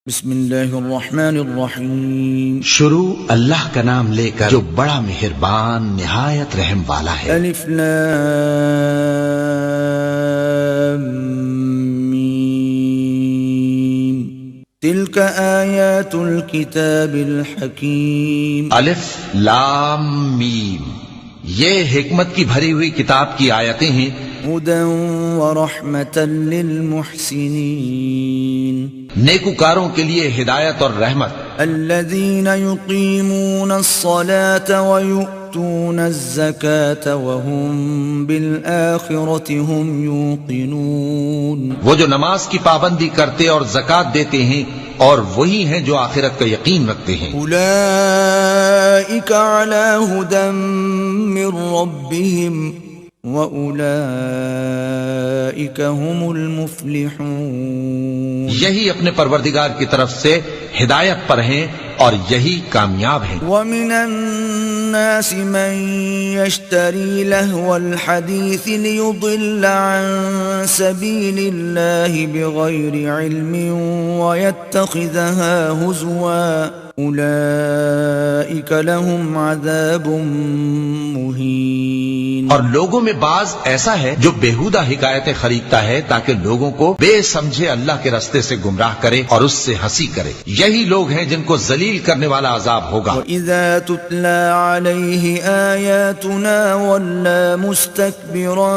بسم اللہ الرحمن الرحیم۔ شروع اللہ کا نام لے کر جو بڑا مہربان نہایت رحم والا ہے۔ الف لام میم تلک آیات الکتاب الحکیم۔ الف لام میم، یہ حکمت کی بھری ہوئی کتاب کی آیتیں ہیں۔ ہدی ورحمۃ للمحسنین، نیکوکاروں کے لیے ہدایت اور رحمت۔ الذین یقیمون الصلاة ویؤتون الزکاة وهم بالآخرة هم یوقنون، وہ جو نماز کی پابندی کرتے اور زکوٰۃ دیتے ہیں اور وہی ہیں جو آخرت کا یقین رکھتے ہیں۔ اولئک علی ھدی من ربہم وَأُولَئِكَ هُمُ الْمُفْلِحُونَ، یہی اپنے پروردگار کی طرف سے ہدایت پر ہیں اور یہی کامیاب ہیں۔ وَمِنَ النَّاسِ مَن يَشْتَرِي لَهْوَ الْحَدِيثِ لِيُضِلَّ عَن سَبِيلِ اللَّهِ بِغَيْرِ عِلْمٍ وَيَتَّخِذَهَا هُزُوًا اولئک لهم عذاب مہین۔ اور لوگوں میں بعض ایسا ہے جو بیہودہ حکایتیں خریدتا ہے تاکہ لوگوں کو بے سمجھے اللہ کے راستے سے گمراہ کرے اور اس سے ہنسی کرے، یہی لوگ ہیں جن کو ذلیل کرنے والا عذاب ہوگا۔ وَإِذَا تُتْلَى عَلَيْهِ آيَاتُنَا وَلَّى مُسْتَكْبِرًا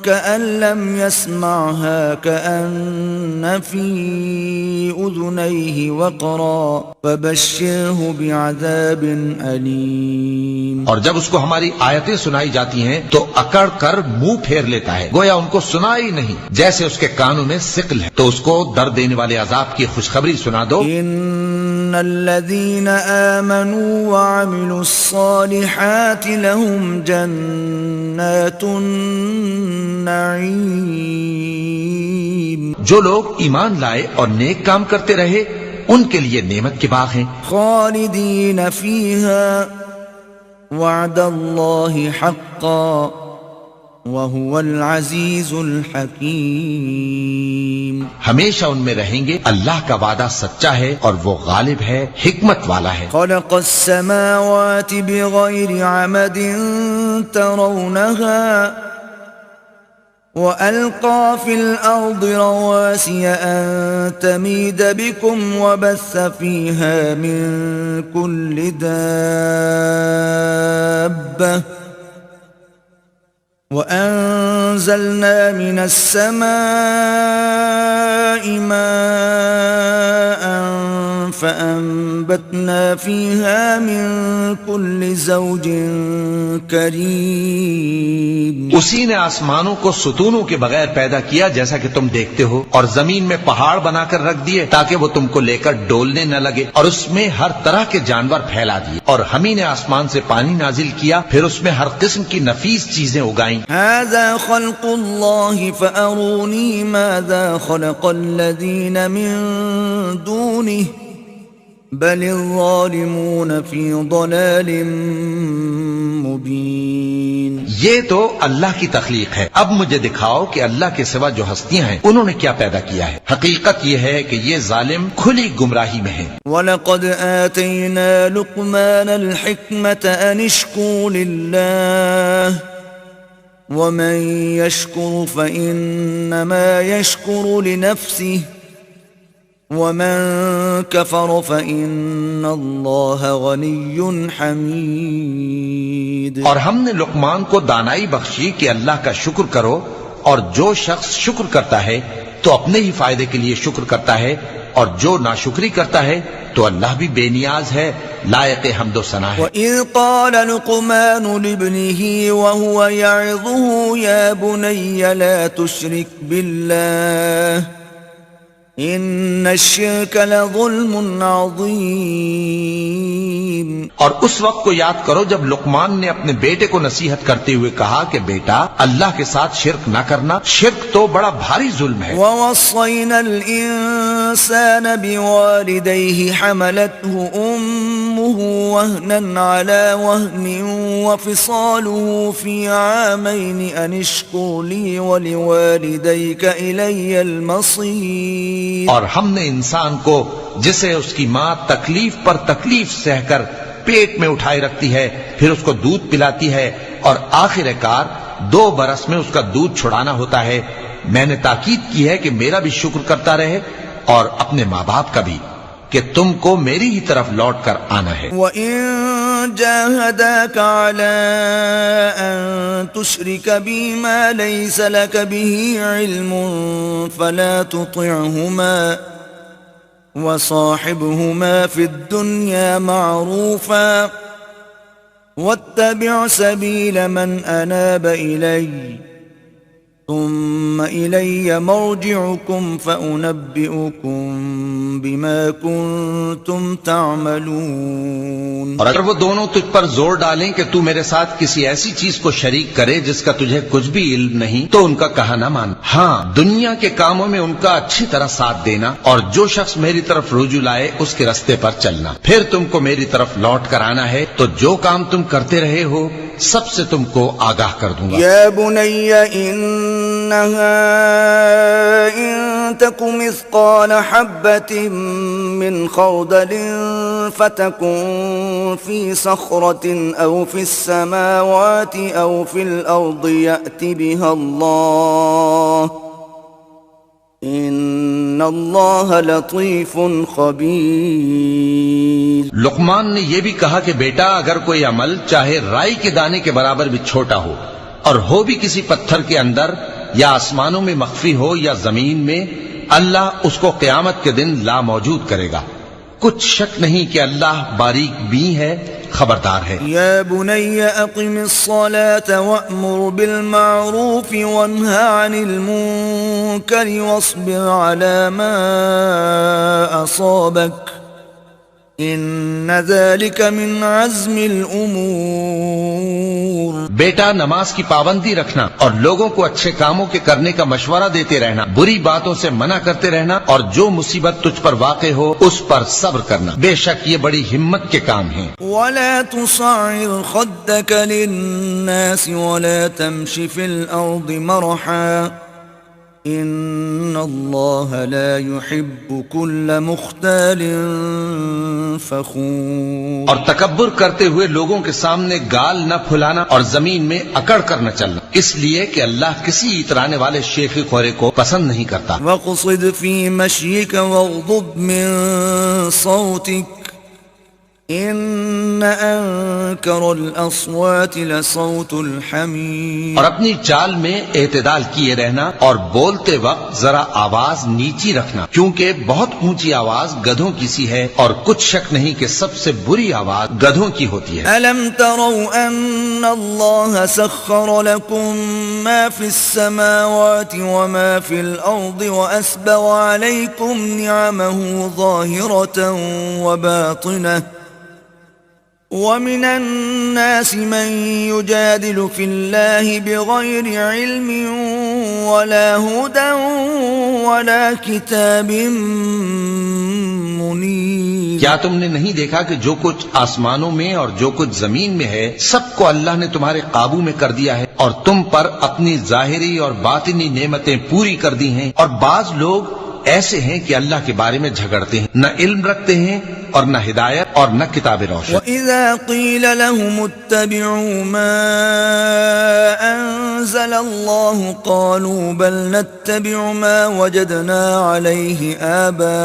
كَأَن لَّمْ يَسْمَعْهَا كَأَنَّ فِي أُذُنَيْهِ وَقْرًا فَبَشِّرْهُ بِعَذَابٍ أَلِيمٍ۔ اور جب اس کو ہماری آیتیں سنائی جاتی ہیں تو اکڑ کر منہ پھیر لیتا ہے، گویا ان کو سنا ہی نہیں، جیسے اس کے کانوں میں ثقل ہے، تو اس کو درد دینے والے عذاب کی خوشخبری سنا دو۔ ان الذين آمنوا وعملوا الصالحات لهم جنات النعيم، جو لوگ ایمان لائے اور نیک کام کرتے رہے ان کے لیے نعمت کے باغ ہیں، خالدین فیہا وعد اللہ حقا وهو العزیز الحکیم، ہمیشہ ان میں رہیں گے، اللہ کا وعدہ سچا ہے اور وہ غالب ہے، حکمت والا ہے۔ خلق السماوات بغیر عمد ترونها وَأَلْقَى فِي الْأَرْضِ رَوَاسِيَ أَن تَمِيدَ بِكُمْ وَبَثَّ فِيهَا مِن كُلِّ دَابَّةٍ وَأَنزَلْنَا مِنَ السَّمَاءِ مَاءً فَأَنبَتْنَا فِيهَا مِن كُلِّ زَوْجٍ كَرِيمٍ، اسی نے آسمانوں کو ستونوں کے بغیر پیدا کیا جیسا کہ تم دیکھتے ہو، اور زمین میں پہاڑ بنا کر رکھ دیے تاکہ وہ تم کو لے کر ڈولنے نہ لگے، اور اس میں ہر طرح کے جانور پھیلا دیے، اور ہم ہی نے آسمان سے پانی نازل کیا، پھر اس میں ہر قسم کی نفیس چیزیں اگائیں۔ هذا خلق اللہ فأرونی ماذا خلق الذین من دونه بل الظالمون فی ضلال مبین، یہ تو اللہ کی تخلیق ہے، اب مجھے دکھاؤ کہ اللہ کے سوا جو ہستیاں ہیں انہوں نے کیا پیدا کیا ہے۔ حقیقت یہ ہے کہ یہ ظالم کھلی گمراہی میں ہیں۔ وَلَقَدْ آتَيْنَا لُقْمَانَ الْحِكْمَةَ أَنِ اشْكُرْ لِلَّهِ وَمَن يَشْكُرْ فَإِنَّمَا يَشْكُرُ لِنَفْسِهِ وَمَن كَفَرَ فَإِنَّ اللَّهَ غَنِيٌّ حَمِيدٌ، اور ہم نے لقمان کو دانائی بخشی کہ اللہ کا شکر کرو، اور جو شخص شکر کرتا ہے تو اپنے ہی فائدے کے لیے شکر کرتا ہے، اور جو ناشکری کرتا ہے تو اللہ بھی بے نیاز ہے، لائق حمد و ثنا ہے۔ وَإِذْ قَالَ لُقْمَانُ لِابْنِهِ وَهُوَ يَعِظُهُ يَا بُنَيَّ لَا تُشْرِكْ بِاللَّهِ إِنَّ الشِّرْكَ لَظُلْمٌ عَظِيمٌ، اور اس وقت کو یاد کرو جب لقمان نے اپنے بیٹے کو نصیحت کرتے ہوئے کہا کہ بیٹا اللہ کے ساتھ شرک نہ کرنا، شرک تو بڑا بھاری ظلم ہے۔ وَوَصَّيْنَا الْإِنسَانَ بِوَالِدَيْهِ حَمَلَتْهُ أُمُّهُ حمله وهنا على وهن وفصاله في عامين أن اشكر لي ولوالديك إلي المصير. اور ہم نے انسان کو جسے اس کی ماں تکلیف پر تکلیف سہ کر پیٹ میں اٹھائے رکھتی ہے، پھر اس کو دودھ پلاتی ہے اور آخر کار 2 برس میں اس کا دودھ چھڑانا ہوتا ہے، میں نے تاکید کی ہے کہ میرا بھی شکر کرتا رہے اور اپنے ماں باپ کا بھی، کہ تم کو میری ہی طرف لوٹ کر آنا ہے. وَإِن جَاهَدَاكَ عَلَىٰ أَن تُشْرِكَ بِي مَا لَيْسَ لَكَ بِهِ عِلْمٌ فَلَا تُطِعْهُمَا وَصَاحِبْهُمَا فِي الدُّنْيَا مَعْرُوفًا وَاتَّبِعْ سَبِيلَ مَنْ أَنَابَ إِلَيَّ ثم إلي مرجعكم فأنبئكم بما كنتم تعملون. اور اگر وہ دونوں تجھ پر زور ڈالیں کہ تو میرے ساتھ کسی ایسی چیز کو شریک کرے جس کا تجھے کچھ بھی علم نہیں، تو ان کا کہا نہ مان. ہاں، دنیا کے کاموں میں ان کا اچھی طرح ساتھ دینا، اور جو شخص میری طرف رجوع لائے اس کے رستے پر چلنا. پھر تم کو میری طرف لوٹ کر آنا ہے، تو جو کام تم کرتے رہے ہو سب سے تم کو آگاہ کر دوں گا. یا بنی انہا ان تک مثقال حبت من خردل فتکن فی صخرة او فی السماوات او فی الارض یأت بها اللہ ان اللہ لطیف خبیر. لقمان نے یہ بھی کہا کہ بیٹا، اگر کوئی عمل چاہے رائی کے دانے کے برابر بھی چھوٹا ہو اور ہو بھی کسی پتھر کے اندر یا آسمانوں میں مخفی ہو یا زمین میں، اللہ اس کو قیامت کے دن لا موجود کرے گا. کچھ شک نہیں کہ اللہ باریک بین ہے، خبردار ہے. یا بنی اقم الصلاة وأمر بالمعروف وانہى عن المنکر واصبر على ما اصابک ان ذلك من عزم الامور. بیٹا، نماز کی پابندی رکھنا اور لوگوں کو اچھے کاموں کے کرنے کا مشورہ دیتے رہنا، بری باتوں سے منع کرتے رہنا، اور جو مصیبت تجھ پر واقع ہو اس پر صبر کرنا، بے شک یہ بڑی ہمت کے کام ہیں. ولا تصعر خدك للناس ولا تمش في الارض مرحا ان اللہ لا يحب كل مختال فخور. اور تکبر کرتے ہوئے لوگوں کے سامنے گال نہ پھلانا اور زمین میں اکڑ کر نہ چلنا، اس لیے کہ اللہ کسی اترانے والے شیخی خورے کو پسند نہیں کرتا. وَاقْصِدْ فِي مَشْيِكَ وَاغْضُضْ مِن صَوْتِكَ ان انکر الاصوات لصوت الحمیر. اور اپنی چال میں اعتدال کیے رہنا اور بولتے وقت ذرا آواز نیچی رکھنا، کیونکہ بہت اونچی آواز گدھوں کی سی ہے، اور کچھ شک نہیں کہ سب سے بری آواز گدھوں کی ہوتی ہے. الم تروا ان اللہ سخر لكم ما في السماوات وما في الارض واسبغ عليكم نعمه ظاهرة وباطنة ومن الناس من يجادل في الله بغير علم ولا هدى ولا كتاب منير. کیا تم نے نہیں دیکھا کہ جو کچھ آسمانوں میں اور جو کچھ زمین میں ہے سب کو اللہ نے تمہارے قابو میں کر دیا ہے، اور تم پر اپنی ظاہری اور باطنی نعمتیں پوری کر دی ہیں. اور بعض لوگ ایسے ہیں کہ اللہ کے بارے میں جھگڑتے ہیں، نہ علم رکھتے ہیں اور نہ ہدایت اور نہ کتاب روشن. وَإِذَا قِيلَ لَهُمُ اتَّبِعُوا مَا أَنزَلَ اللَّهُ قَالُوا بَلْ نَتَّبِعُ مَا وَجَدْنَا عَلَيْهِ آبَاءَنَا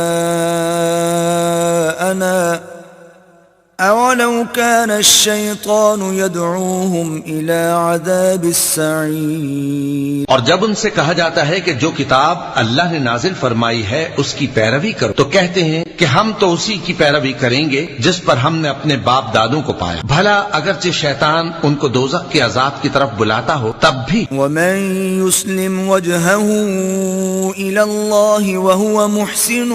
أَوَلَوْ كَانَ الشَّيْطَانُ يَدْعُوهُمْ إِلَى عَذَابِ السَّعِيرِ. اور جب ان سے کہا جاتا ہے کہ جو کتاب اللہ نے نازل فرمائی ہے اس کی پیروی کرو، تو کہتے ہیں کہ ہم تو اسی کی پیروی کریں گے جس پر ہم نے اپنے باپ دادوں کو پایا. بھلا اگرچہ شیطان ان کو دوزخ کے عذاب کی طرف بلاتا ہو تب بھی. وَمَن يُسْلِمْ وَجْهَهُ إِلَى اللَّهِ وَهُوَ مُحْسِنٌ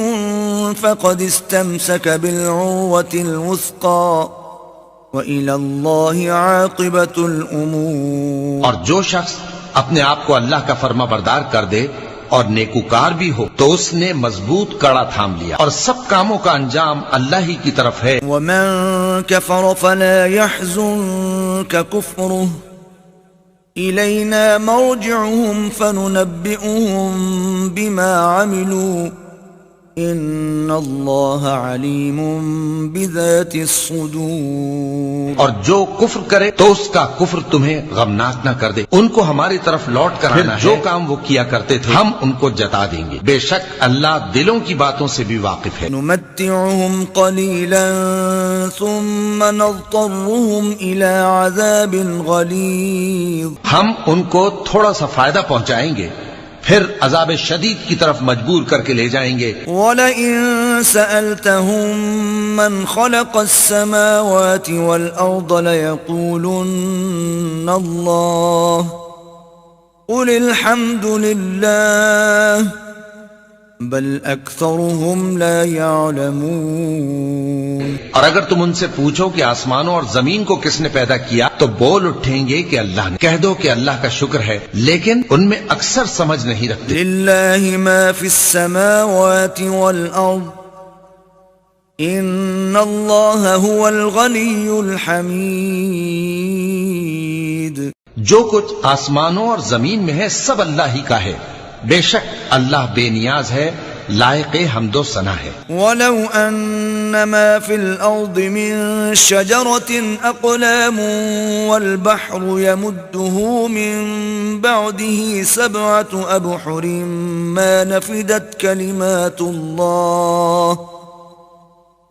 فَقَدِ اسْتَمْسَكَ بِالْعُرْوَةِ الْوُثْقَى وَإِلَى اللَّهِ عَاقِبَةُ الْأُمُورِ. اور جو شخص اپنے آپ کو اللہ کا فرما بردار کر دے اور نیکوکار بھی ہو تو اس نے مضبوط کڑا تھام لیا، اور سب کاموں کا انجام اللہ ہی کی طرف ہے۔ ومن كفر فلا يحزنك كفره إلينا مرجعهم فننبئهم بما عملوا إن الله عليم بذات الصدور۔ اور جو کفر کرے تو اس کا کفر تمہیں غمناک نہ کر دے، ان کو ہماری طرف لوٹ کر آنا ہے، جو کام وہ کیا کرتے تھے ہم ان کو جتا دیں گے، بے شک اللہ دلوں کی باتوں سے بھی واقف ہے۔ نمتعهم قليلا ثم نضطرهم إلى عذاب غليظ۔ ہم ان کو تھوڑا سا فائدہ پہنچائیں گے، پھر عذاب شدید کی طرف مجبور کر کے لے جائیں گے۔ وَلَئِن سَأَلْتَهُم مَّنْ خَلَقَ السَّمَاوَاتِ وَالْأَرْضَ لَيَقُولُنَّ اللَّهُ قُلِ الْحَمْدُ لِلَّهِ بَلْ أَكْثَرُهُمْ لَا يَعْلَمُونَ۔ اور اگر تم ان سے پوچھو کہ آسمانوں اور زمین کو کس نے پیدا کیا تو بول اٹھیں گے کہ اللہ نے۔ کہہ دو کہ اللہ کا شکر ہے، لیکن ان میں اکثر سمجھ نہیں رکھتے۔ لِلَّهِ مَا فِي السَّمَاوَاتِ وَالْأَرْضِ إِنَّ اللَّهَ هُوَ الْغَنِيُّ الْحَمِيدُ۔ جو کچھ آسمانوں اور زمین میں ہے سب اللہ ہی کا ہے، بے شک اللہ بے نیاز ہے، لائق حمد و ثنا ہے۔ وَلَوْ أَنَّ مَا فِي الْأَرْضِ مِن شَجَرَةٍ أَقْلَامٌ وَالْبَحْرُ يَمُدُّهُ مِن بَعْدِهِ 7 أَبْحُرٍ مَا نَفِدَتْ كَلِمَاتُ اللَّهِ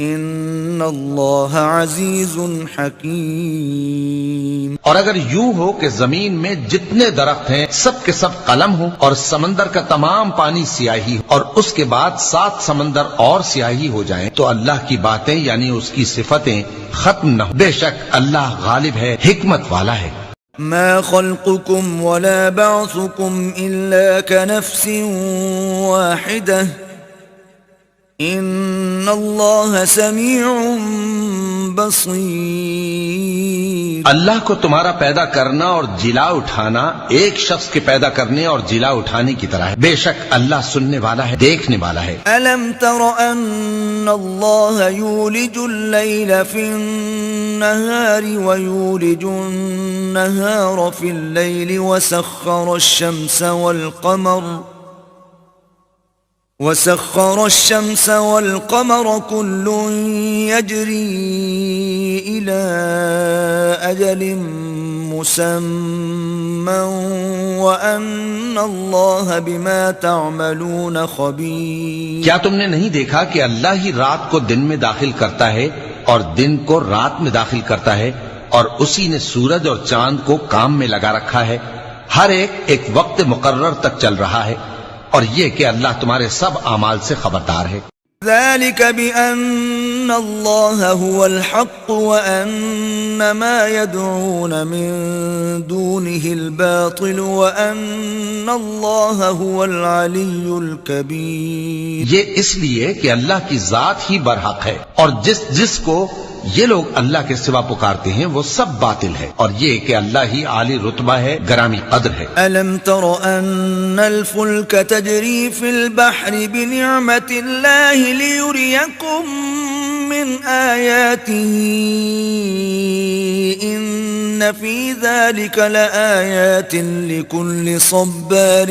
إِنَّ اللَّهَ عَزِيزٌ حَكِيمٌ۔ اور اگر یوں ہو کہ زمین میں جتنے درخت ہیں سب کے سب قلم ہو، اور سمندر کا تمام پانی سیاہی ہو، اور اس کے بعد 7 سمندر اور سیاہی ہو جائیں تو اللہ کی باتیں یعنی اس کی صفتیں ختم نہ ہو، بے شک اللہ غالب ہے، حکمت والا ہے۔ ما خلقكم ولا بعثكم إلا كنفس واحدة ان اللہ سمیع بصیر۔ اللہ کو تمہارا پیدا کرنا اور جلا اٹھانا ایک شخص کے پیدا کرنے اور جلا اٹھانے کی طرح ہے، بے شک اللہ سننے والا ہے، دیکھنے والا ہے۔ الم تر ان اللہ یولج اللیل فی النہار ویولج النہار فی اللیل وسخر الشمس والقمر كل يجري إلى أجل مسمى وأن الله بما تعملون خبير۔ کیا تم نے نہیں دیکھا کہ اللہ ہی رات کو دن میں داخل کرتا ہے اور دن کو رات میں داخل کرتا ہے، اور اسی نے سورج اور چاند کو کام میں لگا رکھا ہے، ہر ایک وقت مقرر تک چل رہا ہے، اور یہ کہ اللہ تمہارے سب اعمال سے خبردار ہے۔ ذلك بأن الله هو الحق وأن ما يدعون من دونه الباطل وأن الله هو العلي الكبير۔ یہ اس لیے کہ اللہ کی ذات ہی برحق ہے، اور جس کو یہ لوگ اللہ کے سوا پکارتے ہیں وہ سب باطل ہے، اور یہ کہ اللہ ہی عالی رتبہ ہے، گرامی قدر ہے۔ ألم تر أن الفلك تجري في البحر بنعمة الله ليريكم من آياته إن في ذلك لآيات لكل صبار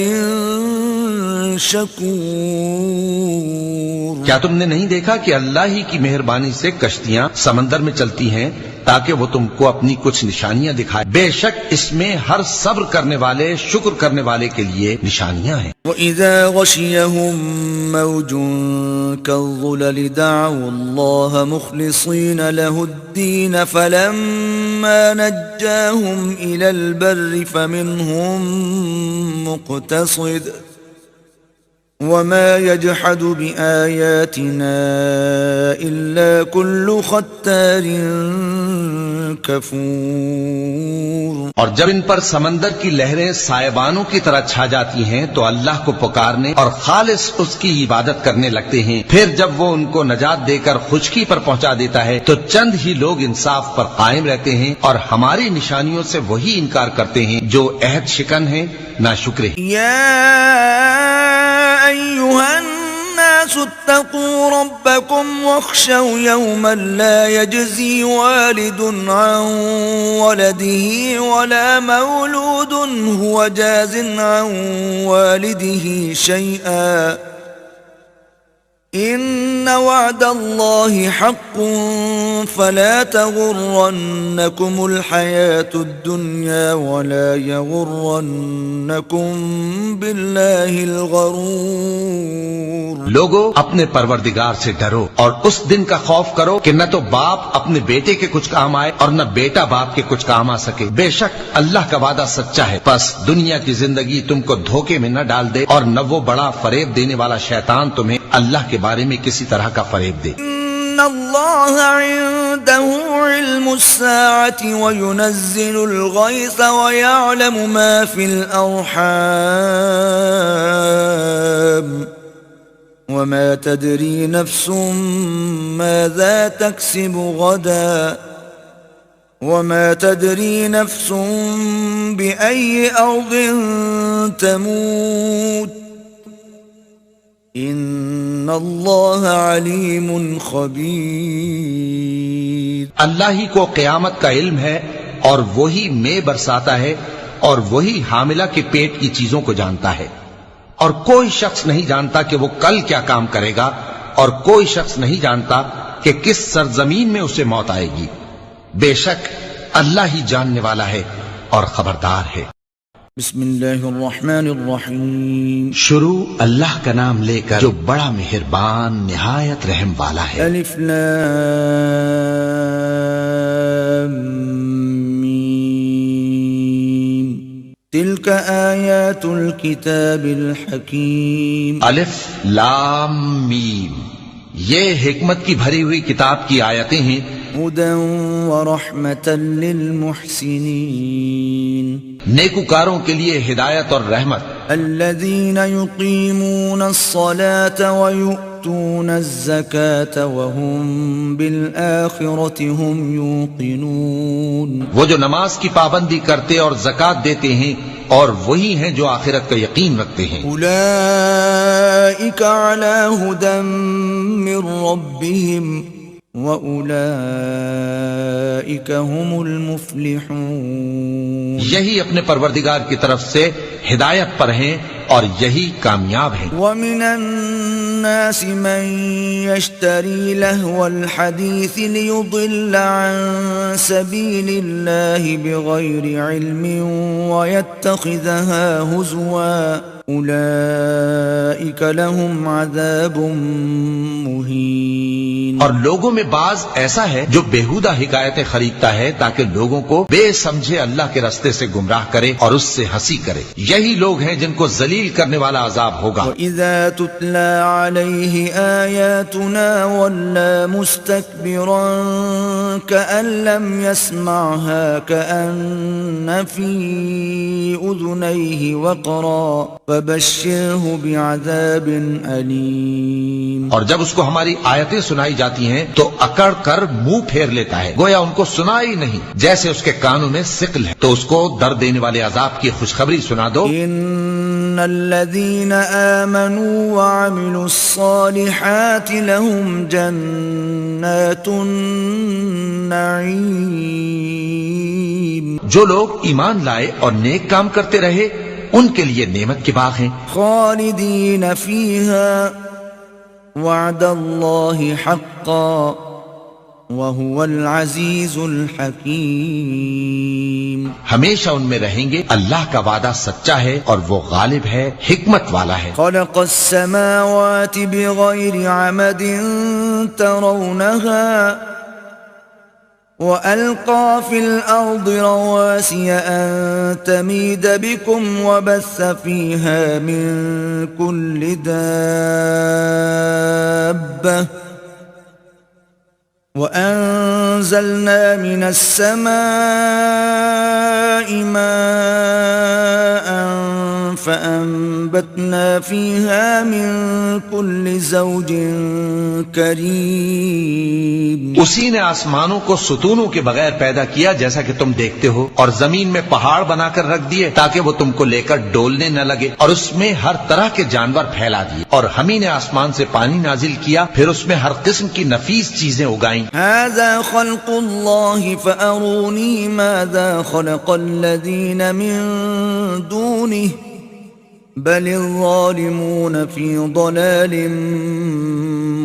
شکور۔ کیا تم نے نہیں دیکھا کہ اللہ ہی کی مہربانی سے کشتیاں سمندر میں چلتی ہیں تاکہ وہ تم کو اپنی کچھ نشانیاں دکھائے، بے شک اس میں ہر صبر کرنے والے، شکر کرنے والے کے لیے نشانیاں ہیں۔ وَإِذَا غَشِيَهُم مَّوْجٌ كَالظُّلَلِ دَعَوُا اللَّهَ مُخْلِصِينَ لَهُ الدِّينَ فَلَمَّا نَجَّاهُمْ إِلَى الْبَرِّ فَمِنْهُم مُّقْتَصِدٌ وَمَا يَجْحَدُ بِآيَاتِنَا إِلَّا كُلُّ خَتَّارٍ کفور۔ اور جب ان پر سمندر کی لہریں سائبانوں کی طرح چھا جاتی ہیں تو اللہ کو پکارنے اور خالص اس کی عبادت کرنے لگتے ہیں، پھر جب وہ ان کو نجات دے کر خشکی پر پہنچا دیتا ہے تو چند ہی لوگ انصاف پر قائم رہتے ہیں، اور ہماری نشانیوں سے وہی انکار کرتے ہیں جو عہد شکن ہیں، ناشکر ہیں۔ أيها الناس اتقوا ربكم واخشوا يوما لا يجزي والد عن ولده ولا مولود هو جاز عن والده شيئا إن وعد الله حق فلا تغرنكم الحياة الدنيا ولا يغرنكم بالله الغرور. لوگو اپنے پروردگار سے ڈرو اور اس دن کا خوف کرو کہ نہ تو باپ اپنے بیٹے کے کچھ کام آئے اور نہ بیٹا باپ کے کچھ کام آ سکے. بے شک اللہ کا وعدہ سچا ہے، پس دنیا کی زندگی تم کو دھوکے میں نہ ڈال دے اور نہ وہ بڑا فریب دینے والا شیطان تمہیں اللہ کے بارے میں کسی طرح کا فریب دے. ان اللہ عنده علم الساعة وينزل الغيث ويعلم ما في الأرحام وما تدري نفس ماذا تكسب غدا وما تدري نفس بأي أرض تموت ان اللہ علیم خبیر. اللہ ہی کو قیامت کا علم ہے اور وہی مے برساتا ہے اور وہی حاملہ کے پیٹ کی چیزوں کو جانتا ہے، اور کوئی شخص نہیں جانتا کہ وہ کل کیا کام کرے گا، اور کوئی شخص نہیں جانتا کہ کس سرزمین میں اسے موت آئے گی. بے شک اللہ ہی جاننے والا ہے اور خبردار ہے. بسم اللہ الرحمن الرحیم. شروع اللہ کا نام لے کر جو بڑا مہربان نہایت رحم والا ہے. الف لام میم تلک آیات الکتاب الحکیم. الف لام میم، یہ حکمت کی بھری ہوئی کتاب کی آیتیں ہیں. ہدی ورحمۃ للمحسنین. نیکوکاروں کے لیے ہدایت اور رحمت. الذین یقیمون الصلاة ویؤتون الزکاة وهم بالآخرة هم یوقنون. وہ جو نماز کی پابندی کرتے اور زکوٰۃ دیتے ہیں اور وہی ہیں جو آخرت کا یقین رکھتے ہیں. اولئک علی ھدی من ربهم وَأُولَئِكَ هُمُ الْمُفْلِحُونَ. یہی اپنے پروردگار کی طرف سے ہدایت پر ہیں اور یہی کامیاب ہیں. وَمِنَ النَّاسِ مَن يَشْتَرِي لَهْوَ الْحَدِيثِ لِيُضِلَّ عَن سَبِيلِ اللَّهِ بِغَيْرِ عِلْمٍ وَيَتَّخِذَهَا هُزُوًا أُولَئِكَ لَهُمْ عَذَابٌ مُهِينٌ. اور لوگوں میں بعض ایسا ہے جو بیہودہ حکایتیں خریدتا ہے تاکہ لوگوں کو بے سمجھے اللہ کے راستے سے گمراہ کرے اور اس سے ہنسی کرے. یہی لوگ ہیں جن کو ذلیل کرنے والا عذاب ہوگا. وَإِذَا تُتْلَى عَلَيْهِ آيَاتُنَا وَلَّى مُسْتَكْبِرًا كَأَن لَّمْ يَسْمَعْهَا كَأَنَّ فِي أُذُنَيْهِ وَقْرًا فَبَشِّرْهُ بِعَذَابٍ أَلِيمٍ. اور جب اس کو ہماری آیتیں سنائی جاتی ہیں تو اکڑ کر منہ پھیر لیتا ہے گویا ان کو سنا ہی نہیں، جیسے اس کے کانوں میں ثقل ہے. تو اس کو درد دینے والے عذاب کی خوشخبری سنا دو. ان الذين آمنوا وعملوا الصالحات لهم جنات النعيم. جو لوگ ایمان لائے اور نیک کام کرتے رہے ان کے لیے نعمت کے باغ ہیں. خالدین فیہا وعد اللہ حقا وهو العزیز الحکیم. ہمیشہ ان میں رہیں گے. اللہ کا وعدہ سچا ہے اور وہ غالب ہے، حکمت والا ہے. خلق السماوات بغیر عمد ترونها وألقى في الأرض رواسي أن تميد بكم وبث فيها من كل دابة وأنزلنا من السماء ماء فأنبتنا فيها من كل زوج كريم. اسی نے آسمانوں کو ستونوں کے بغیر پیدا کیا جیسا کہ تم دیکھتے ہو، اور زمین میں پہاڑ بنا کر رکھ دیے تاکہ وہ تم کو لے کر ڈولنے نہ لگے، اور اس میں ہر طرح کے جانور پھیلا دیے، اور ہم ہی نے آسمان سے پانی نازل کیا، پھر اس میں ہر قسم کی نفیس چیزیں اگائیں. هذا خلق الله فأروني ماذا خلق الذين من دونه بل الظالمون في ضلال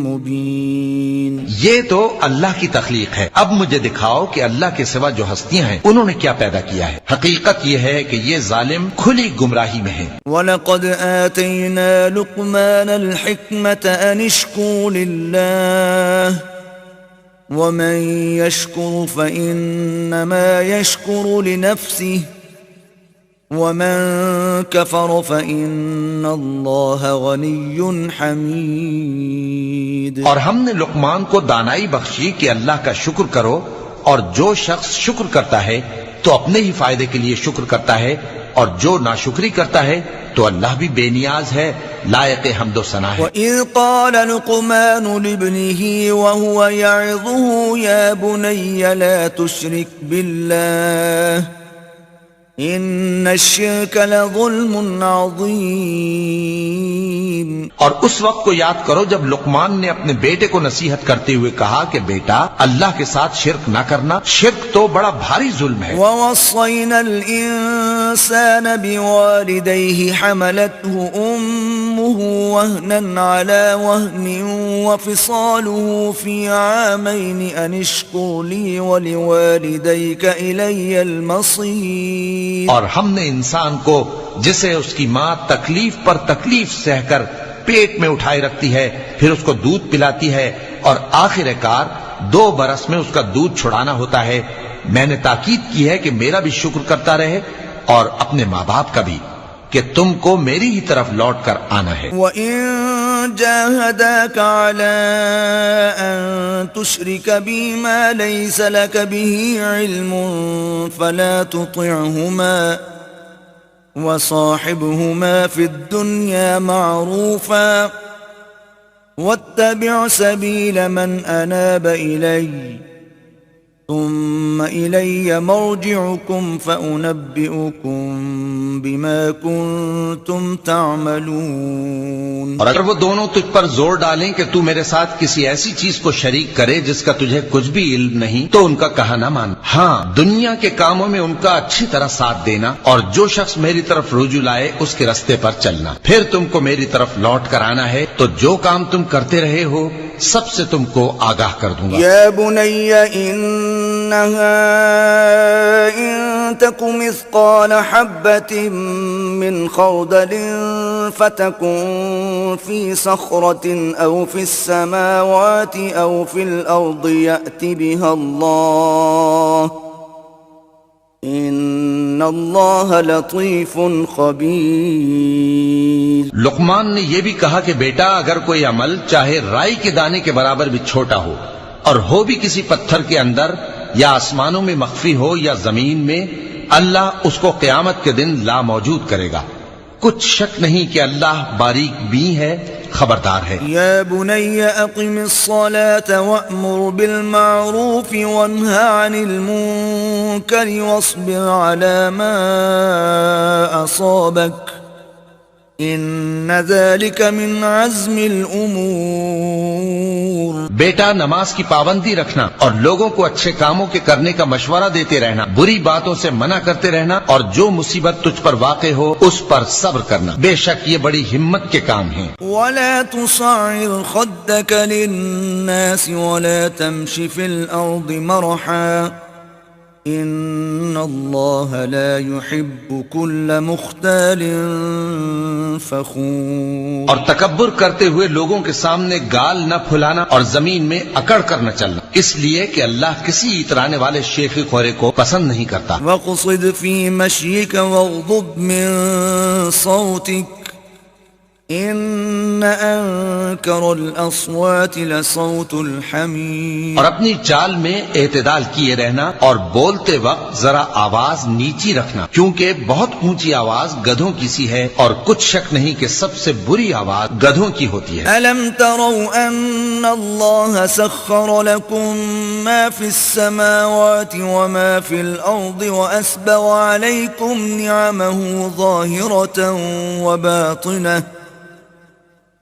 مبين. یہ تو اللہ کی تخلیق ہے، اب مجھے دکھاؤ کہ اللہ کے سوا جو ہستیاں ہیں انہوں نے کیا پیدا کیا ہے. حقیقت یہ ہے کہ یہ ظالم کھلی گمراہی میں ہیں. وَلَقَدْ آتَيْنَا لُقْمَانَ الْحِكْمَةَ أَنِ اشْكُرْ لِلَّهِ وَمَن يَشْكُرْ فَإِنَّمَا يَشْكُرُ لِنَفْسِهِ وَمَن كَفَرَ فَإِنَّ اللَّهَ غَنِيٌّ حَمِيدٌ. اور ہم نے لقمان کو دانائی بخشی کہ اللہ کا شکر کرو، اور جو شخص شکر کرتا ہے تو اپنے ہی فائدے کے لیے شکر کرتا ہے، اور جو ناشکری کرتا ہے تو اللہ بھی بے نیاز ہے، لائق حمد و ثنا ہے. وَإِذْ قَالَ لُقْمَانُ لِابْنِهِ وَهُوَ يَعِظُهُ يَا بُنَيَّ لَا تُشْرِكْ بِاللَّهِ إِنَّ الشِّرْكَ لَظُلْمٌ عَظِيمٌ. اور اس وقت کو یاد کرو جب لقمان نے اپنے بیٹے کو نصیحت کرتے ہوئے کہا کہ بیٹا اللہ کے ساتھ شرک نہ کرنا، شرک تو بڑا بھاری ظلم ہے. وَوَصَّيْنَا الْإِنسَانَ بِوَالِدَيْهِ حَمَلَتْهُ أُمُّهُ وَهْنًا عَلَى وَهْنٍ وَفِصَالُهُ فِي عَامَيْنِ أَنِ اشْكُرْ لِي وَلِوَالِدَيْكَ إِلَيَّ الْمَصِيرُ. اور ہم نے انسان کو جسے اس کی ماں تکلیف پر تکلیف سہ کر پیٹ میں اٹھائے رکھتی ہے، پھر اس کو دودھ پلاتی ہے، اور آخر کار 2 برس میں اس کا دودھ چھڑانا ہوتا ہے، میں نے تاکید کی ہے کہ میرا بھی شکر کرتا رہے اور اپنے ماں باپ کا بھی، کہ تم کو میری ہی طرف لوٹ کر آنا ہے. وَإِن جَاهَدَاكَ عَلَىٰ أَن تُشْرِكَ بِي مَا لَيْسَ لَكَ بِهِ عِلْمٌ فَلَا تُطِعْهُمَا وَصَاحِبْهُمَا فِي الدُّنْيَا مَعْرُوفًا وَاتَّبِعْ سَبِيلَ مَنْ أَنَابَ إِلَيَّ ثُمَّ إِلَيَّ مَرْجِعُكُمْ فَأُنَبِّئُكُمْ بِمَا كُنْتُمْ تَعْمَلُونَ. اور اگر وہ دونوں تجھ پر زور ڈالیں کہ تو میرے ساتھ کسی ایسی چیز کو شریک کرے جس کا تجھے کچھ بھی علم نہیں، تو ان کا کہا نہ مان. ہاں، دنیا کے کاموں میں ان کا اچھی طرح ساتھ دینا، اور جو شخص میری طرف رجوع لائے اس کے رستے پر چلنا، پھر تم کو میری طرف لوٹ کر آنا ہے، تو جو کام تم کرتے رہے ہو سب سے تم کو آگاہ کر دوں گا. یا بنی انہا ان تک مثقال حبۃ من خردل فتکن فی صخرۃ او فی السماوات او فی الارض یأت بها اللہ ان اللہ لطیف خبیر. لقمان نے یہ بھی کہا کہ بیٹا اگر کوئی عمل چاہے رائی کے دانے کے برابر بھی چھوٹا ہو، اور ہو بھی کسی پتھر کے اندر یا آسمانوں میں مخفی ہو یا زمین میں، اللہ اس کو قیامت کے دن لا موجود کرے گا. کچھ شک نہیں کہ اللہ باریک بین ہے، خبردار ہے. یا بنی اقم الصلاة وأمر بالمعروف وانہى عن المنکر واصبر على ما اصابک ان ذلك من عزم الامور. بیٹا نماز کی پابندی رکھنا اور لوگوں کو اچھے کاموں کے کرنے کا مشورہ دیتے رہنا، بری باتوں سے منع کرتے رہنا، اور جو مصیبت تجھ پر واقع ہو اس پر صبر کرنا، بے شک یہ بڑی ہمت کے کام ہیں. ولا تصعر خدك للناس ولا تمش في الارض مرحا ان اللہ لا يحب كل مختال فخور. اور تکبر کرتے ہوئے لوگوں کے سامنے گال نہ پھلانا اور زمین میں اکڑ کر نہ چلنا، اس لیے کہ اللہ کسی اترانے والے شیخ خورے کو پسند نہیں کرتا. وَاقْصِدْ فِي مَشْيِكَ وَاغْضُضْ مِن صَوْتِكَ إن أنكر الأصوات لصوت الحمير. اور اپنی چال میں اعتدال کیے رہنا اور بولتے وقت ذرا آواز نیچی رکھنا، کیونکہ بہت اونچی آواز گدھوں کی سی ہے اور کچھ شک نہیں کہ سب سے بری آواز گدھوں کی ہوتی ہے. ألم تروا أن الله سخر لكم ما في السماوات وما في الأرض وأسبغ عليكم نعمه ظاهرة وباطنة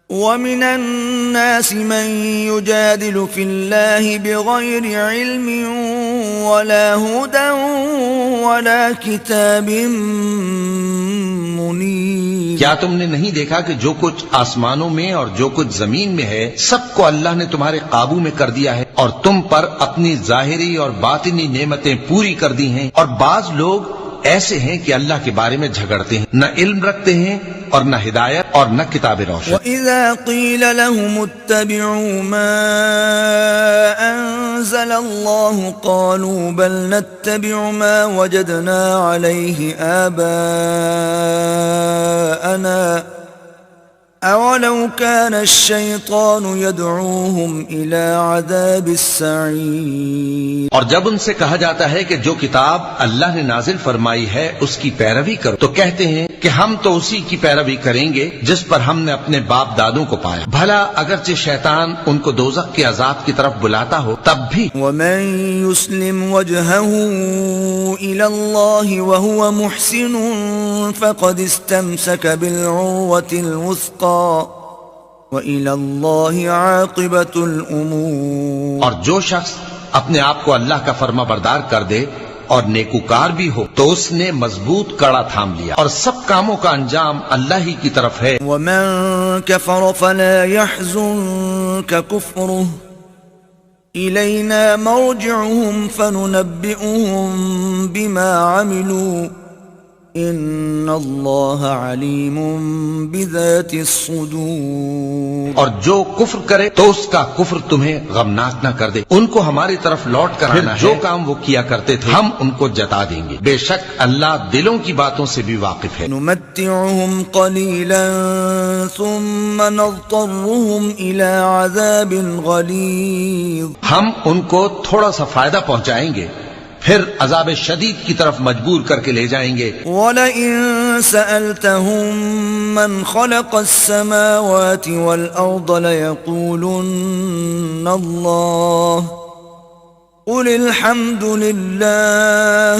ومن الناس من يجادل في الله بغير علم ولا هدى ولا كتاب منير. کیا تم نے نہیں دیکھا کہ جو کچھ آسمانوں میں اور جو کچھ زمین میں ہے سب کو اللہ نے تمہارے قابو میں کر دیا ہے اور تم پر اپنی ظاہری اور باطنی نعمتیں پوری کر دی ہیں، اور بعض لوگ ایسے ہیں کہ اللہ کے بارے میں جھگڑتے ہیں، نہ علم رکھتے ہیں اور نہ ہدایت اور نہ کتاب روشن. وَإِذَا قِيلَ لَهُمُ اتَّبِعُوا مَا أَنزَلَ اللَّهُ قَالُوا بَلْ نَتَّبِعُ مَا وَجَدْنَا عَلَيْهِ آبَاءَنَا أَوَلَوْ كَانَ الشَّيْطَانُ يَدْعُوهُمْ إِلَى عَذَابِ السَّعِيرِ. اور جب ان سے کہا جاتا ہے کہ جو کتاب اللہ نے نازل فرمائی ہے اس کی پیروی کرو تو کہتے ہیں کہ ہم تو اسی کی پیروی کریں گے جس پر ہم نے اپنے باپ دادوں کو پایا. بھلا اگرچہ شیطان ان کو دوزخ کے عذاب کی طرف بلاتا ہو تب بھی. وَمَن يُسْلِمْ وَجْهَهُ إِلَى اللَّهِ وَهُوَ مُحْسِنٌ فَقَدِ اسْتَمْسَكَ بِالْعُرْوَةِ الْوُثْقَى وَإِلَى اللَّهِ عَاقِبَةُ الْأُمُورِ. اور جو شخص اپنے آپ کو اللہ کا فرما بردار کر دے اور نیکوکار بھی ہو تو اس نے مضبوط کڑا تھام لیا، اور سب کاموں کا انجام اللہ ہی کی طرف ہے. وَمَن كَفَرَ فَلَا يَحْزُنكَ كُفْرُهُ إِلَيْنَا مَرْجِعُهُمْ فَنُنَبِّئُهُم بِمَا عَمِلُوا إِنَّ اللَّهَ عَلِيمٌ بِذَاتِ الصُّدُورِ. اور جو کفر کرے تو اس کا کفر تمہیں غمناک نہ کر دے، ان کو ہماری طرف لوٹ کر آنا ہے، جو کام وہ کیا کرتے تھے ہم ان کو جتا دیں گے، بے شک اللہ دلوں کی باتوں سے بھی واقف ہے. نُمَتِّعُهُمْ قَلِيلًا ثُمَّ نَضْطَرُّهُمْ إِلَى عَذَابٍ غَلِيظٍ. ہم ان کو تھوڑا سا فائدہ پہنچائیں گے پھر عذاب شدید کی طرف مجبور کر کے لے جائیں گے. وَلَئِن سَأَلْتَهُم مَّنْ خَلَقَ السَّمَاوَاتِ وَالْأَرْضَ لَيَقُولُنَّ اللَّهُ قُلِ الْحَمْدُ لِلَّهِ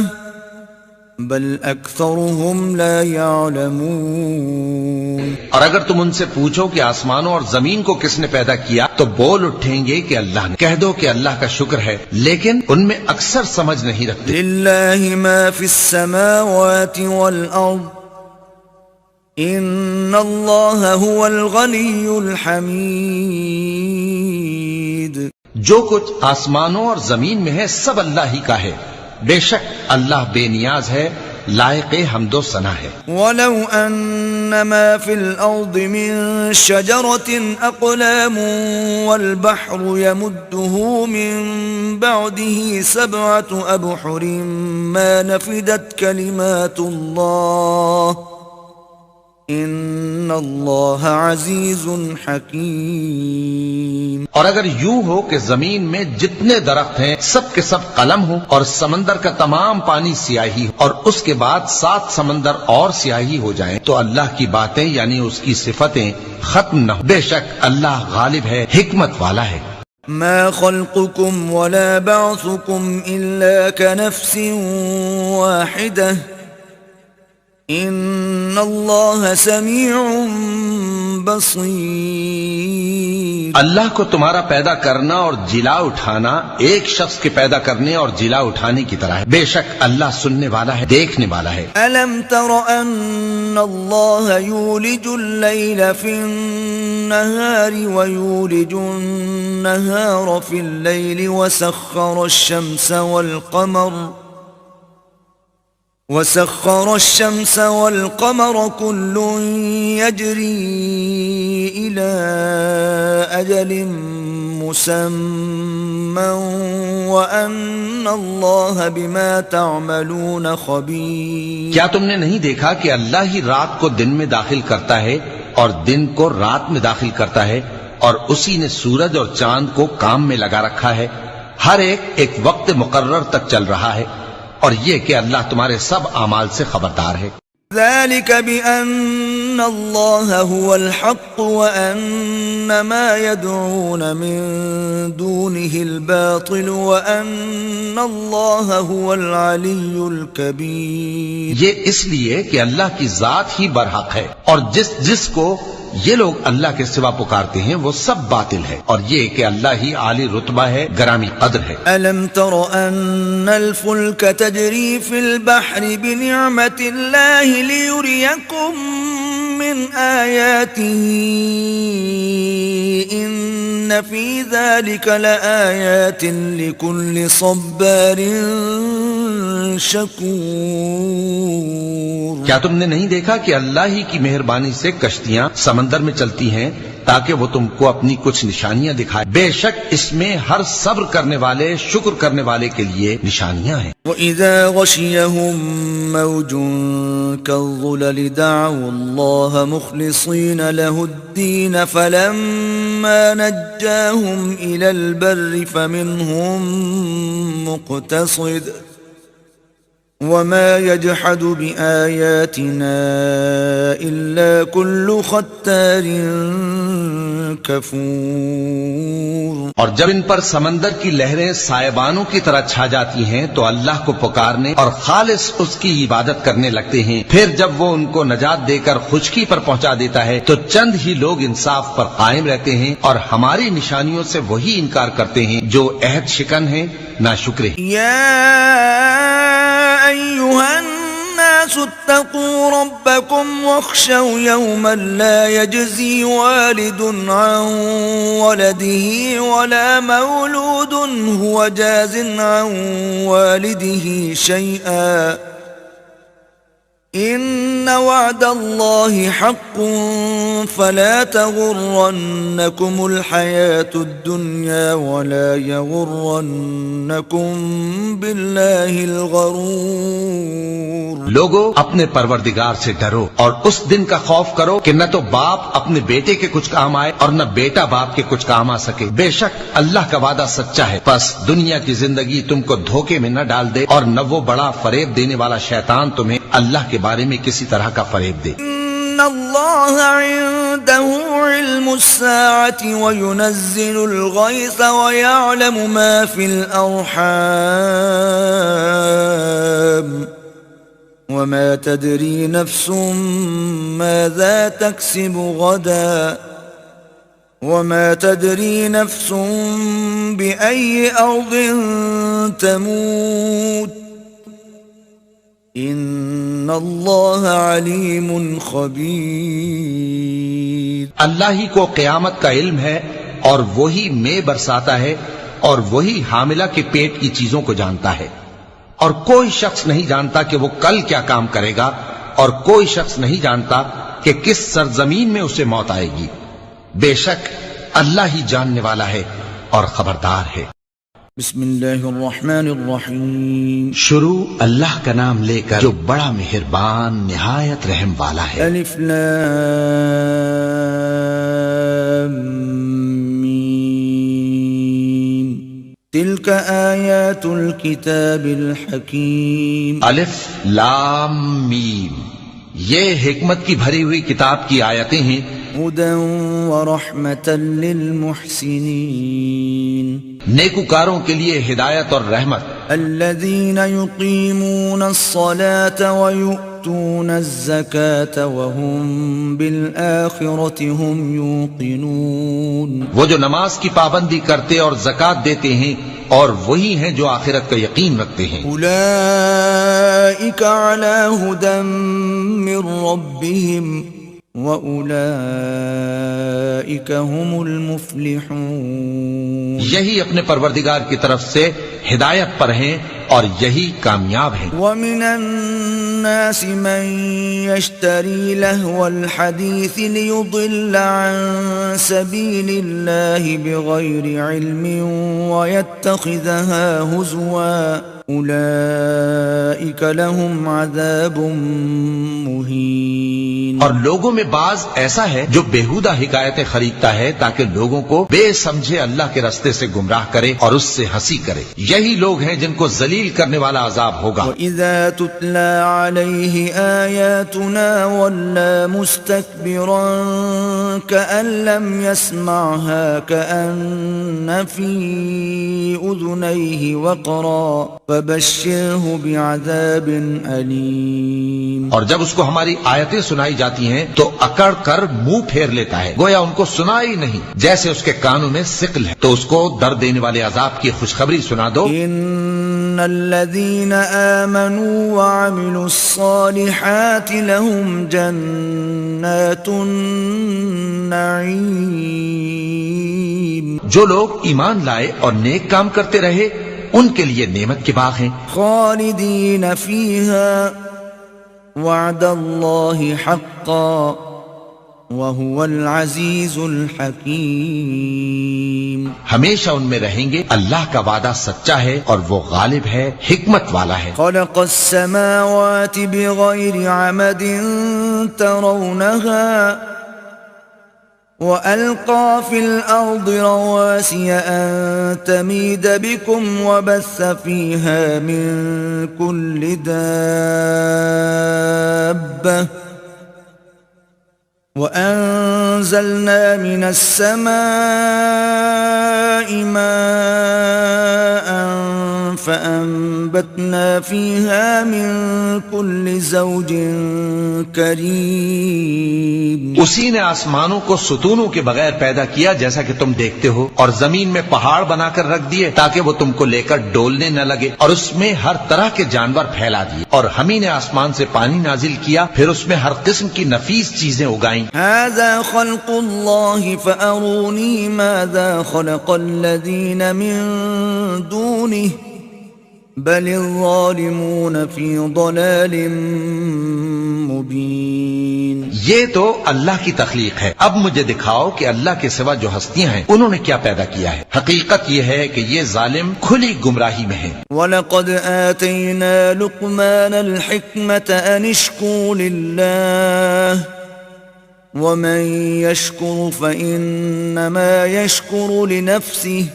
بَلْ أَكْثَرُهُمْ لَا يَعْلَمُونَ. اور اگر تم ان سے پوچھو کہ آسمانوں اور زمین کو کس نے پیدا کیا تو بول اٹھیں گے کہ اللہ نے. کہہ دو کہ اللہ کا شکر ہے، لیکن ان میں اکثر سمجھ نہیں رکھتے. لِلَّهِ مَا فِي السَّمَاوَاتِ وَالْأَرْضِ إِنَّ اللَّهَ هُوَ الْغَنِيُّ الْحَمِيدُ. جو کچھ آسمانوں اور زمین میں ہے سب اللہ ہی کا ہے، بے شک اللہ بے نیاز ہے، لائق حمد و ثنا ہے. وَلَوْ أَنَّ مَا فِي الْأَرْضِ مِن شَجَرَةٍ أَقْلَامٌ وَالْبَحْرُ يَمُدُّهُ مِن بَعْدِهِ سَبْعَةُ أَبْحُرٍ مَا نَفِدَتْ كَلِمَاتُ اللَّهِ إِنَّ اللَّهَ عَزِيزٌ حَكِيمٌ. اور اگر یوں ہو کہ زمین میں جتنے درخت ہیں سب کے سب قلم ہو اور سمندر کا تمام پانی سیاہی ہو اور اس کے بعد 7 سمندر اور سیاہی ہو جائیں تو اللہ کی باتیں یعنی اس کی صفتیں ختم نہ ہو. بے شک اللہ غالب ہے، حکمت والا ہے. ما خلقكم ولا بعثكم إلا كنفس واحدة إن الله سميع بصير. اللہ کو تمہارا پیدا کرنا اور جلا اٹھانا ایک شخص کے پیدا کرنے اور جلا اٹھانے کی طرح ہے، بے شک اللہ سننے والا ہے، دیکھنے والا ہے. ألم تر أن الله يولج الليل في النهار ويولج النهار في الليل وسخر الشمس والقمر كل يجري إلى أجل مسمى وأن الله بما تعملون خبير. کیا تم نے نہیں دیکھا کہ اللہ ہی رات کو دن میں داخل کرتا ہے اور دن کو رات میں داخل کرتا ہے، اور اسی نے سورج اور چاند کو کام میں لگا رکھا ہے، ہر ایک وقت مقرر تک چل رہا ہے، اور یہ کہ اللہ تمہارے سب اعمال سے خبردار ہے۔ ذلك بأن الله هو الحق وأن ما يدعون من دونه الباطل وأن الله هو العلي الكبير۔ یہ اس لیے کہ اللہ کی ذات ہی برحق ہے، اور جس کو یہ لوگ اللہ کے سوا پکارتے ہیں وہ سب باطل ہے، اور یہ کہ اللہ ہی عالی رتبہ ہے، گرامی قدر ہے۔ ألم تر أن الفلك تجري في البحر بنعمة الله ليريكم من آياته إن في ذلك لآيات لكل صبار شکور۔ کیا تم نے نہیں دیکھا کہ اللہ ہی کی مہربانی سے کشتیاں سمندر میں چلتی ہیں تاکہ وہ تم کو اپنی کچھ نشانیاں دکھائے؟ بے شک اس میں ہر صبر کرنے والے، شکر کرنے والے کے لیے نشانیاں ہیں۔ وَإِذَا غَشِيَهُم مَّوْجٌ كَالظُّلَلِ دَعَوُا اللَّهَ مُخْلِصِينَ لَهُ الدِّينَ فَلَمَّا نَجَّاهُمْ إِلَى الْبَرِّ فَمِنْهُم مُّقْتَصِدٌ وَمَا يَجْحَدُ بِآيَاتِنَا إِلَّا كُلُّ خَتَّارٍ کفور۔ اور جب ان پر سمندر کی لہریں سائبانوں کی طرح چھا جاتی ہیں تو اللہ کو پکارنے اور خالص اس کی عبادت کرنے لگتے ہیں، پھر جب وہ ان کو نجات دے کر خشکی پر پہنچا دیتا ہے تو چند ہی لوگ انصاف پر قائم رہتے ہیں، اور ہماری نشانیوں سے وہی انکار کرتے ہیں جو عہد شکن ہیں، ناشکرے۔ أيها الناس اتقوا ربكم واخشوا يوما لا يجزي والد عن ولده ولا مولود هو جاز عن والده شيئا إن وعد الله حق فلا تغرنكم الحياة الدنيا ولا يغرنكم بالله الغرور۔ لوگو اپنے پروردگار سے ڈرو اور اس دن کا خوف کرو کہ نہ تو باپ اپنے بیٹے کے کچھ کام آئے اور نہ بیٹا باپ کے کچھ کام آ سکے، بے شک اللہ کا وعدہ سچا ہے، پس دنیا کی زندگی تم کو دھوکے میں نہ ڈال دے اور نہ وہ بڑا فریب دینے والا شیطان تمہیں اللہ کے بارے میں کسی طرح کا فریب دے۔ ان اللہ عنده علم الساعة وينزل الغيث ويعلم ما في الأرحام وما تدري نفس ماذا تكسب غدا وما تدري نفس بأي أرض تموت ان اللہ علیم خبیر۔ اللہ ہی کو قیامت کا علم ہے، اور وہی مے برساتا ہے، اور وہی حاملہ کے پیٹ کی چیزوں کو جانتا ہے، اور کوئی شخص نہیں جانتا کہ وہ کل کیا کام کرے گا، اور کوئی شخص نہیں جانتا کہ کس سرزمین میں اسے موت آئے گی، بے شک اللہ ہی جاننے والا ہے اور خبردار ہے۔ بسم اللہ الرحمن الرحیم۔ شروع اللہ کا نام لے کر جو بڑا مہربان نہایت رحم والا ہے۔ الف لام میم تلک آیات الکتاب الحکیم۔ الف لام میم، یہ حکمت کی بھری ہوئی کتاب کی آیتیں ہیں۔ ہدی ورحمۃ للمحسنین، نیکوکاروں کے لیے ہدایت اور رحمت۔ الذین یقیمون الصلاة ویؤتون الزکاة وهم بالآخرة هم یوقنون، وہ جو نماز کی پابندی کرتے اور زکوٰۃ دیتے ہیں اور وہی ہیں جو آخرت کا یقین رکھتے ہیں۔ اولئک علی ھدی من ربہم وَأُولَئِكَ هُمُ الْمُفْلِحُونَ، یہی اپنے پروردگار کی طرف سے ہدایت پر ہیں اور یہی کامیاب ہیں۔ وَمِنَ النَّاسِ مَن يَشْتَرِي لَهْوَ الْحَدِيثِ لِيُضِلَّ عَن سَبِيلِ اللَّهِ بِغَيْرِ عِلْمٍ وَيَتَّخِذَهَا هُزُوًا أولئك لهم عذاب مهين۔ اور لوگوں میں بعض ایسا ہے جو بیہودہ حکایتیں خریدتا ہے تاکہ لوگوں کو بے سمجھے اللہ کے راستے سے گمراہ کرے اور اس سے ہنسی کرے، یہی لوگ ہیں جن کو ذلیل کرنے والا عذاب ہوگا۔ وَإِذَا تُتْلَى عَلَيْهِ آيَاتُنَا وَلَّى مُسْتَكْبِرًا كَأَن لَّمْ يَسْمَعْهَا كَأَنَّ فِي أُذُنَيْهِ وَقْرًا فَبَشِّرْهُ بِعَذَابٍ أَلِيمٍ۔ اور جب اس کو ہماری آیتیں سنائی جاتی ہیں تو اکڑ کر منہ پھیر لیتا ہے، گویا ان کو سنا ہی نہیں، جیسے اس کے کانوں میں ثقل ہے، تو اس کو درد دینے والے عذاب کی خوشخبری سنا دو۔ ان الذين آمنوا وعملوا الصالحات لهم جنات النعيم۔ جو لوگ ایمان لائے اور نیک کام کرتے رہے ان کے لیے نعمت کے باغ ہیں، خالدين فيها وعد الله حقا وهو العزيز الحكيم۔ ہمیشہ ان میں رہیں گے، اللہ کا وعدہ سچا ہے اور وہ غالب ہے، حکمت والا ہے۔ خلق السماوات بغير عمد ترونها وألقى في الأرض رواسي أن تميد بكم وبث فيها من كل دابة وأنزلنا من السماء ماء فأنبتنا فيها من كل زوج كريم۔ اسی نے آسمانوں کو ستونوں کے بغیر پیدا کیا جیسا کہ تم دیکھتے ہو، اور زمین میں پہاڑ بنا کر رکھ دیے تاکہ وہ تم کو لے کر ڈولنے نہ لگے، اور اس میں ہر طرح کے جانور پھیلا دیے، اور ہم ہی نے آسمان سے پانی نازل کیا، پھر اس میں ہر قسم کی نفیس چیزیں اگائیں۔ هذا خلق الله فأروني ماذا خلق الذين من دونه بل الظالمون في ضلال مبين۔ یہ تو اللہ کی تخلیق ہے، اب مجھے دکھاؤ کہ اللہ کے سوا جو ہستیاں ہیں انہوں نے کیا پیدا کیا ہے۔ حقیقت یہ ہے کہ یہ ظالم کھلی گمراہی میں ہیں۔ وَلَقَدْ آتَيْنَا لُقْمَانَ الْحِكْمَةَ أَنِ اشْكُرْ لِلَّهِ وَمَن يَشْكُرْ فَإِنَّمَا يَشْكُرُ لِنَفْسِهِ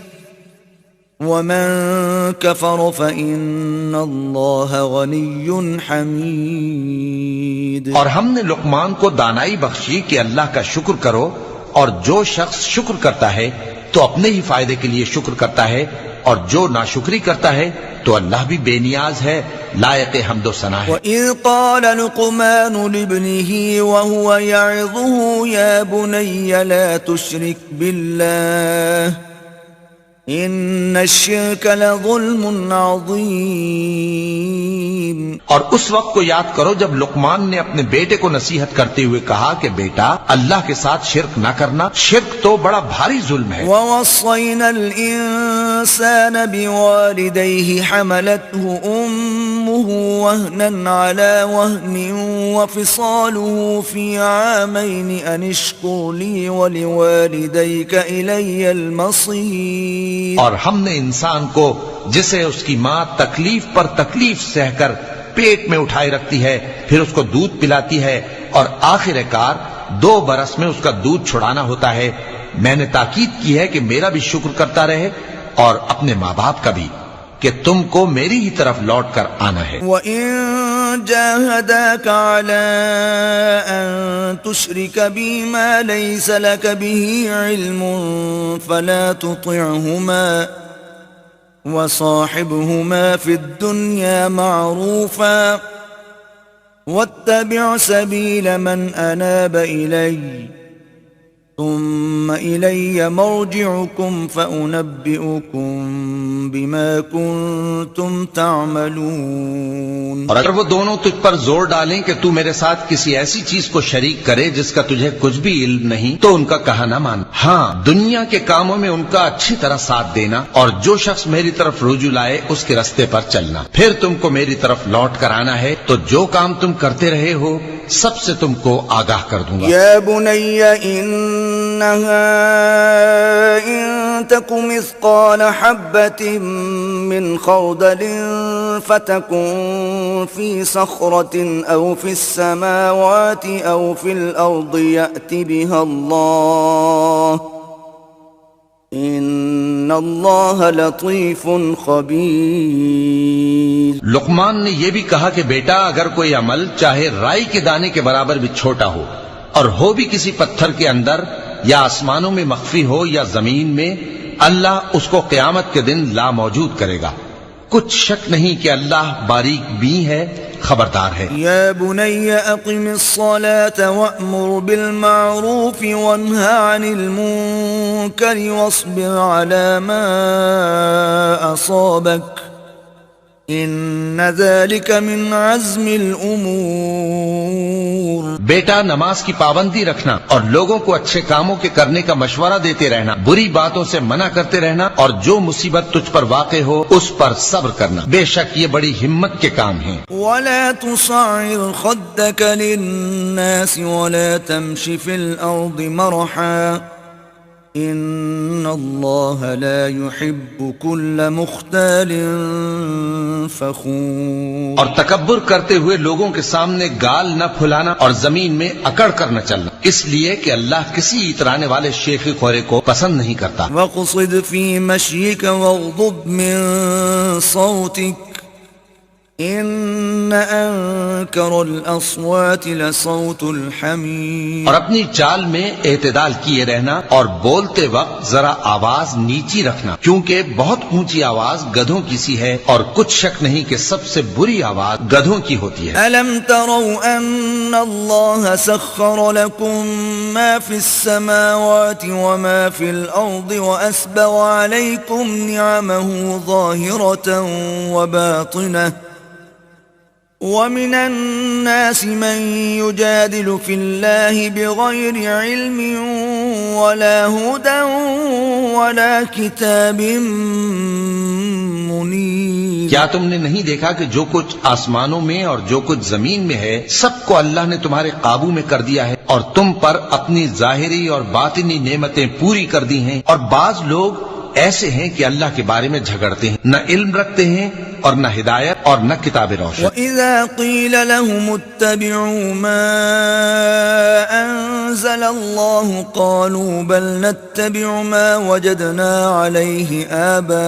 وَمَن كَفَرَ فَإِنَّ اللَّهَ غَنِيٌّ حَمِيدٌ۔ اور ہم نے لقمان کو دانائی بخشی کہ اللہ کا شکر کرو، اور جو شخص شکر کرتا ہے تو اپنے ہی فائدے کے لیے شکر کرتا ہے، اور جو ناشکری کرتا ہے تو اللہ بھی بے نیاز ہے، لائق حمد و ثنا ہے۔ وَإِذْ قَالَ لُقْمَانُ لِابْنِهِ وَهُوَ يَعِظُهُ يَا بُنَيَّ لَا تُشْرِكْ بِاللَّهِ إِنَّ الشِّرْكَ لَظُلْمٌ عَظِيمٌ۔ اور اس وقت کو یاد کرو جب لقمان نے اپنے بیٹے کو نصیحت کرتے ہوئے کہا کہ بیٹا اللہ کے ساتھ شرک نہ کرنا، شرک تو بڑا بھاری ظلم ہے۔ وَوَصَّيْنَا الْإِنسَانَ بِوَالِدَيْهِ حَمَلَتْهُ أُمُّهُ وَهْنًا عَلَى وَهْنٍ وَفِصَالُهُ فِي عَامَيْنِ أَنِ اشْكُرْ لِي وَلِوَالِدَيْكَ إِلَيَّ الْمَصِيرُ۔ اور ہم نے انسان کو جسے اس کی ماں تکلیف پر تکلیف سہ کر پیٹ میں اٹھائے رکھتی ہے، پھر اس کو دودھ پلاتی ہے، اور آخر کار 2 برس میں اس کا دودھ چھڑانا ہوتا ہے، میں نے تاکید کی ہے کہ میرا بھی شکر کرتا رہے اور اپنے ماں باپ کا بھی، کہ تم کو میری ہی طرف لوٹ کر آنا ہے۔ وَإِن جَاهَدَاكَ عَلَىٰ أَن تُشْرِكَ بِي مَا لَيْسَ لَكَ بِهِ عِلْمٌ فَلَا تُطِعْهُمَا وَصَاحِبْهُمَا فِي الدُّنْيَا مَعْرُوفًا وَاتَّبِعْ سَبِيلَ مَنْ أَنَابَ إِلَيَّ ثُمَّ إِلَيَّ مَرْجِعُكُمْ فَأُنَبِّئُكُمْ بِمَا كُنْتُمْ تَعْمَلُونَ۔ اور اگر وہ دونوں تجھ پر زور ڈالیں کہ تو میرے ساتھ کسی ایسی چیز کو شریک کرے جس کا تجھے کچھ بھی علم نہیں، تو ان کا کہا نہ مان، ہاں دنیا کے کاموں میں ان کا اچھی طرح ساتھ دینا، اور جو شخص میری طرف رجوع لائے اس کے راستے پر چلنا، پھر تم کو میری طرف لوٹ کر آنا ہے، تو جو کام تم کرتے رہے ہو سب سے تم کو آگاہ کر دوں گا۔ یا بنی انہا ان تک مثقال حبت من خردل فتكن في صخرة أو في السماوات أو في الأرض يأت بها الله إن الله لطيف خبير۔ لقمان نے یہ بھی کہا کہ بیٹا اگر کوئی عمل چاہے رائی کے دانے کے برابر بھی چھوٹا ہو اور ہو بھی کسی پتھر کے اندر یا آسمانوں میں مخفی ہو یا زمین میں، اللہ اس کو قیامت کے دن لا موجود کرے گا۔ کچھ شک نہیں کہ اللہ باریک بین ہے، خبردار ہے۔ یا بنی اقم الصلاة وأمر بالمعروف وانهى عن المنکر واصبر على ما أصابك ان ذلك من عزم الامور۔ بیٹا نماز کی پابندی رکھنا اور لوگوں کو اچھے کاموں کے کرنے کا مشورہ دیتے رہنا، بری باتوں سے منع کرتے رہنا، اور جو مصیبت تجھ پر واقع ہو اس پر صبر کرنا، بے شک یہ بڑی ہمت کے کام ہیں۔ ولا تصعر خدك للناس ولا تمش في الارض مرحا ان اللہ لا يحب كل مختال فخور۔ اور تکبر کرتے ہوئے لوگوں کے سامنے گال نہ پھلانا اور زمین میں اکڑ کر نہ چلنا، اس لیے کہ اللہ کسی اترانے والے شیخ خورے کو پسند نہیں کرتا۔ وَاقْصِدْ فِي مَشْيِكَ وَاغْضُضْ مِن صَوْتِكَ ان انکر الاصوات لصوت الحمیر۔ اور اپنی چال میں اعتدال کیے رہنا اور بولتے وقت ذرا آواز نیچی رکھنا، کیونکہ بہت اونچی آواز گدھوں کی سی ہے، اور کچھ شک نہیں کہ سب سے بری آواز گدھوں کی ہوتی ہے۔ الم تروا ان اللہ سخر لكم ما في السماوات وما في الارض واسبغ عليكم نعمه ظاهرة وباطنة ومن الناس من يجادل في الله بغير علم ولا هدى ولا كتاب منير۔ کیا تم نے نہیں دیکھا کہ جو کچھ آسمانوں میں اور جو کچھ زمین میں ہے سب کو اللہ نے تمہارے قابو میں کر دیا ہے، اور تم پر اپنی ظاہری اور باطنی نعمتیں پوری کر دی ہیں، اور بعض لوگ ایسے ہیں کہ اللہ کے بارے میں جھگڑتے ہیں، نہ علم رکھتے ہیں اور نہ ہدایت اور نہ کتاب روشن۔ وَإِذَا قِيلَ لَهُمُ اتَّبِعُوا مَا أَنزَلَ اللَّهُ قَالُوا بَلْ نَتَّبِعُ مَا وَجَدْنَا عَلَيْهِ آبَاءَنَا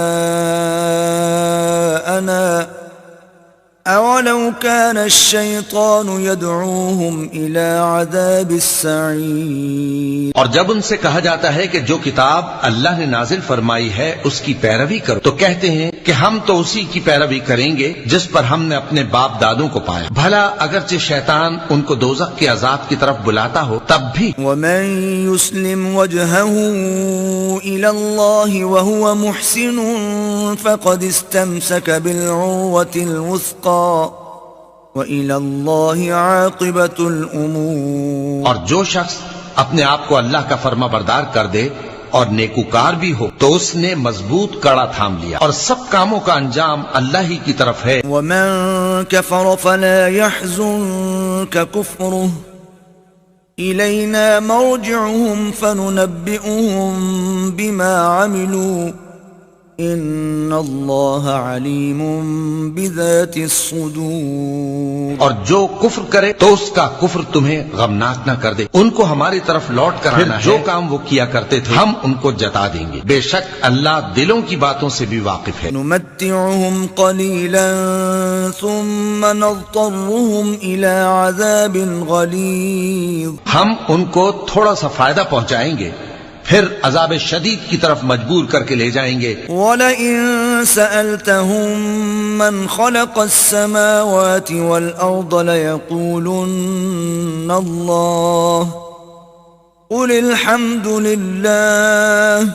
أَوَلَوْ كَانَ الشَّيْطَانُ يَدْعُوهُمْ إِلَى عَذَابِ السَّعِيرِ۔ اور جب ان سے کہا جاتا ہے کہ جو کتاب اللہ نے نازل فرمائی ہے اس کی پیروی کرو، تو کہتے ہیں کہ ہم تو اسی کی پیروی کریں گے جس پر ہم نے اپنے باپ دادوں کو پایا، بھلا اگرچہ شیطان ان کو دوزخ کے عذاب کی طرف بلاتا ہو تب بھی۔ وَمَن يُسْلِمْ وَجْهَهُ إِلَى اللَّهِ وَهُوَ مُحْسِنٌ فَقَدِ اسْتَمْسَكَ بِالْعُرْوَةِ الْوُثْقَى وَإِلَى اللَّهِ عَاقِبَةُ الْأُمُورِ۔ اور جو شخص اپنے آپ کو اللہ کا فرما بردار کر دے اور نیکوکار بھی ہو تو اس نے مضبوط کڑا تھام لیا، اور سب کاموں کا انجام اللہ ہی کی طرف ہے۔ وَمَن كَفَرَ فَلَا يَحْزُنكَ كُفْرُهُ إِلَيْنَا مَرْجِعُهُمْ فَنُنَبِّئُهُم بِمَا عَمِلُوا ان اللہ علیم بذات الصدور۔ اور جو کفر کرے تو اس کا کفر تمہیں غمناک نہ کر دے، ان کو ہماری طرف لوٹ کر آنا ہے، جو کام وہ کیا کرتے تھے ہم ان کو جتا دیں گے، بے شک اللہ دلوں کی باتوں سے بھی واقف ہے۔ نمتعهم قلیلا ثم نضطرهم الى عذاب غلیظ۔ ہم ان کو تھوڑا سا فائدہ پہنچائیں گے، پھر عذاب شدید کی طرف مجبور کر کے لے جائیں گے۔ وَلَئِن سَأَلْتَهُم مَّنْ خَلَقَ السَّمَاوَاتِ وَالْأَرْضَ لَيَقُولُنَّ اللَّهُ قُلِ الْحَمْدُ لِلَّهِ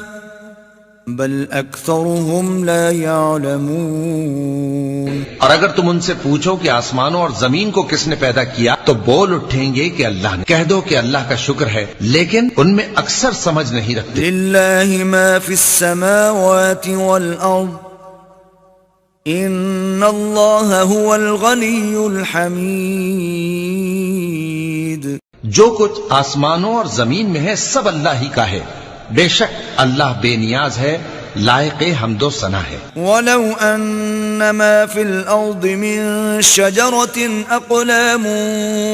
بل اکثرهم لا يعلمون۔ اور اگر تم ان سے پوچھو کہ آسمانوں اور زمین کو کس نے پیدا کیا تو بول اٹھیں گے کہ اللہ نے۔ کہہ دو کہ اللہ کا شکر ہے، لیکن ان میں اکثر سمجھ نہیں رکھتے۔ للہ ما فی السماوات والارض ان اللہ هو الغنی الحمید۔ جو کچھ آسمانوں اور زمین میں ہے سب اللہ ہی کا ہے، بے شک اللہ بے نیاز ہے لائق حمد و ثنا ہے۔ وَلَوْ أَنَّ مَا فِي الْأَرْضِ مِن شَجَرَةٍ أَقْلَامٌ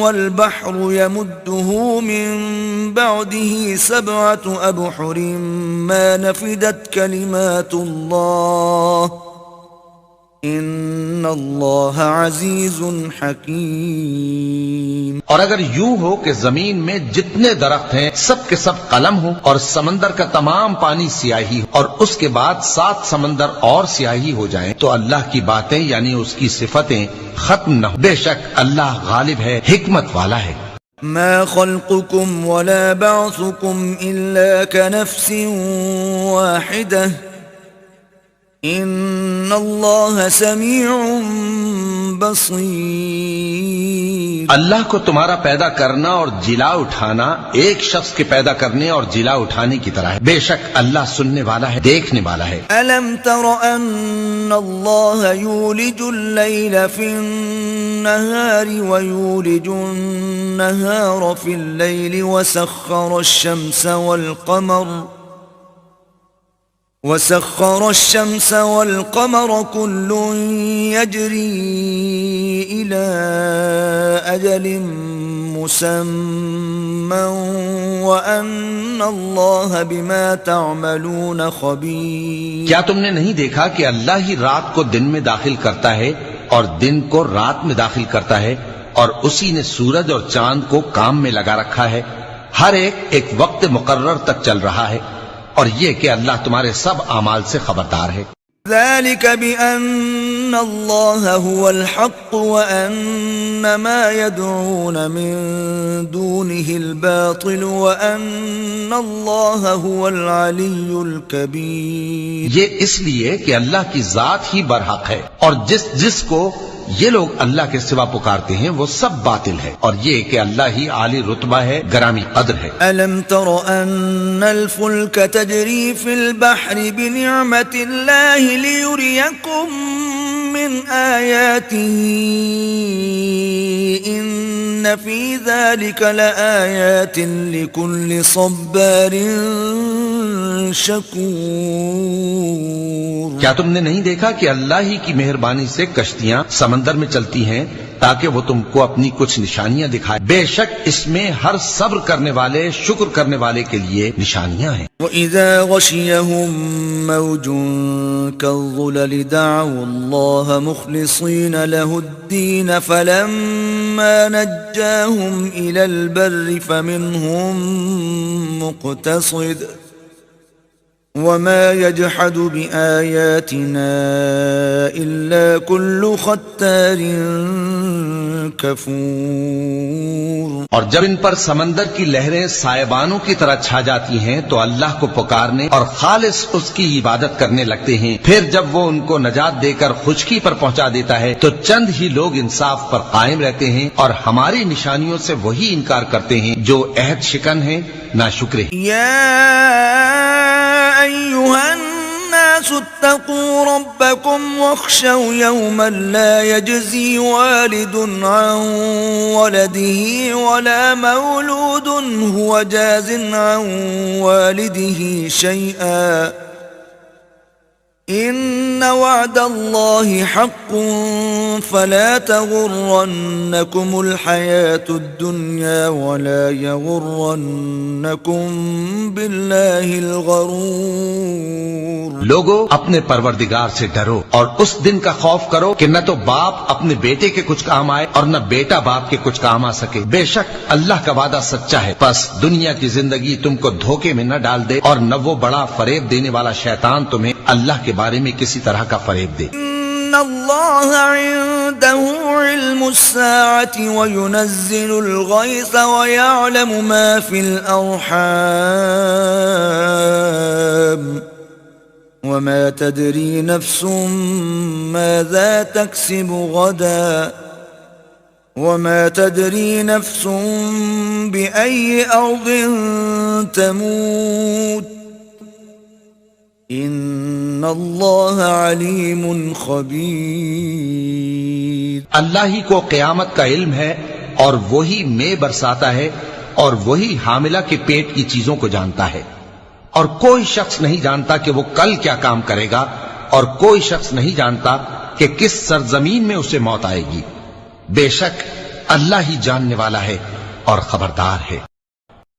وَالْبَحْرُ يَمُدُّهُ مِن بَعْدِهِ سَبْعَةُ أَبْحُرٍ مَا نَفِدَتْ كَلِمَاتُ اللَّهِ ان اللہ عزیز حکیم۔ اور اگر یوں ہو کہ زمین میں جتنے درخت ہیں سب کے سب قلم ہو، اور سمندر کا تمام پانی سیاہی ہو، اور اس کے بعد 7 سمندر اور سیاہی ہو جائیں، تو اللہ کی باتیں یعنی اس کی صفتیں ختم نہ ہو۔ بے شک اللہ غالب ہے، حکمت والا ہے۔ ما خلقكم ولا بعثكم الا كنفس واحدة ان اللہ سمیع بصیر۔ اللہ کو تمہارا پیدا کرنا اور جلا اٹھانا ایک شخص کے پیدا کرنے اور جلا اٹھانے کی طرح ہے، بے شک اللہ سننے والا ہے، دیکھنے والا ہے۔ الم تر ان اللہ یولج اللیل فی النہار ویولج النہار فی اللیل وسخر الشمس والقمر كل يجري إلى أجل مسمى وأن الله بما تعملون خبير۔ کیا تم نے نہیں دیکھا کہ اللہ ہی رات کو دن میں داخل کرتا ہے اور دن کو رات میں داخل کرتا ہے، اور اسی نے سورج اور چاند کو کام میں لگا رکھا ہے، ہر ایک وقت مقرر تک چل رہا ہے، اور یہ کہ اللہ تمہارے سب اعمال سے خبردار ہے۔ ذلك بأن الله هو الحق وأن ما يدعون من دونه الباطل وأن الله هو العلي الكبير۔ یہ اس لیے کہ اللہ کی ذات ہی برحق ہے، اور جس کو یہ لوگ اللہ کے سوا پکارتے ہیں وہ سب باطل ہے، اور یہ کہ اللہ ہی عالی رتبہ ہے، گرامی قدر ہے۔ أَلَمْ تَرَ أَنَّ الْفُلْكَ تَجْرِي فِي الْبَحْرِ بِنِعْمَةِ اللَّهِ لِيُرِيَكُم مِّنْ آيَاتِهِ إِنَّ فِي ذَلِكَ لَآيَاتٍ لِكُلِّ صَبَّارٍ شَكُورٍ۔ کیا تم نے نہیں دیکھا کہ اللہ ہی کی مہربانی سے کشتیاں سمندر میں چلتی ہیں تاکہ وہ تم کو اپنی کچھ نشانیاں دکھائے، بے شک اس میں ہر صبر کرنے والے، شکر کرنے والے کے لیے نشانیاں ہیں۔ وَإِذَا غَشِيَهُم مَّوْجٌ كَالظُّلَلِ دَعَوُا اللَّهَ مُخْلِصِينَ لَهُ الدِّينَ فَلَمَّا نَجَّاهُمْ إِلَى الْبَرِّ فَمِنْهُم مُّقْتَصِدٌ وَمَا يَجْحَدُ بِآيَاتِنَا إِلَّا كُلُّ خَتَّارٍ كَفُورٍ۔ اور جب ان پر سمندر کی لہریں سائبانوں کی طرح چھا جاتی ہیں تو اللہ کو پکارنے اور خالص اس کی عبادت کرنے لگتے ہیں، پھر جب وہ ان کو نجات دے کر خشکی پر پہنچا دیتا ہے تو چند ہی لوگ انصاف پر قائم رہتے ہیں، اور ہماری نشانیوں سے وہی انکار کرتے ہیں جو عہد شکن ہیں، ناشکرے ہیں۔ أيها الناس اتقوا ربكم واخشوا يوما لا يجزي والد عن ولده ولا مولود هو جاز عن والده شيئا إن وعد الله حق فلا تغرنكم الحياة الدنيا ولا يغرنكم بالله الغرور۔ لوگو اپنے پروردگار سے ڈرو اور اس دن کا خوف کرو کہ نہ تو باپ اپنے بیٹے کے کچھ کام آئے اور نہ بیٹا باپ کے کچھ کام آ سکے، بے شک اللہ کا وعدہ سچا ہے، پس دنیا کی زندگی تم کو دھوکے میں نہ ڈال دے اور نہ وہ بڑا فریب دینے والا شیطان تمہیں اللہ کے بارے میں کسی طرح کا فریب دے۔ ان اللہ عنده علم الساعة وينزل الغيث ويعلم ما في الأرحام وما تدري نفس ماذا تكسب غدا وما تدري نفس بأي أرض تموت ان اللہ علیم خبیر۔ اللہ ہی کو قیامت کا علم ہے اور وہی مے برساتا ہے اور وہی حاملہ کے پیٹ کی چیزوں کو جانتا ہے۔ اور کوئی شخص نہیں جانتا کہ وہ کل کیا کام کرے گا، اور کوئی شخص نہیں جانتا کہ کس سرزمین میں اسے موت آئے گی۔ بے شک اللہ ہی جاننے والا ہے اور خبردار ہے۔